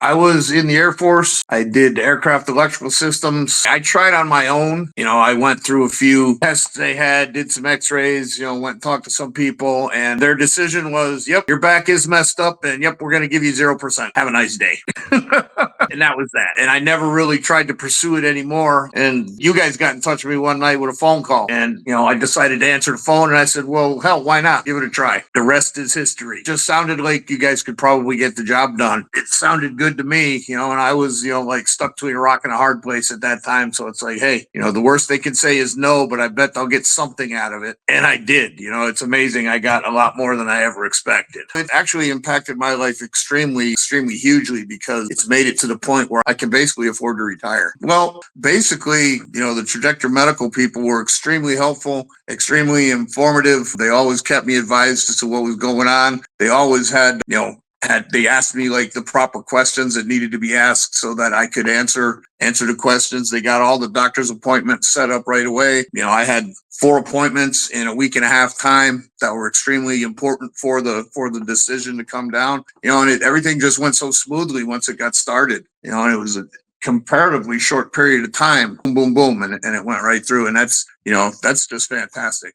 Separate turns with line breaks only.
I was in the Air Force. I did aircraft electrical systems. I tried on my own. I went through a few tests they had, did some x-rays, went and talked to some people, and their decision was, yep, your back is messed up, and yep, we're going to give you 0%. Have a nice day. And that was that. And I never really tried to pursue it anymore. And you guys got in touch with me one night with a phone call. And, I decided to answer the phone, and I said, well, hell, why not? Give it a try. The rest is history. Just sounded like you guys could probably get the job done. It sounded good to me, and I was, like stuck between a rock and a hard place at that time. So it's like, hey, the worst they can say is no, but I bet they'll get something out of it. And I did. It's amazing. I got a lot more than I ever expected. It actually impacted my life extremely, extremely hugely because it's made it to the point where I can basically afford to retire. Well, basically, the Trajector Medical people were extremely helpful, extremely informative. They always kept me advised as to what was going on. They always had, they asked me like the proper questions that needed to be asked so that I could answer the questions. They got all the doctor's appointments set up right away. I had 4 appointments in a week and a half time that were extremely important for the decision to come down. And everything just went so smoothly once it got started. And it was a comparatively short period of time. Boom, boom, boom, and it went right through. And that's just fantastic.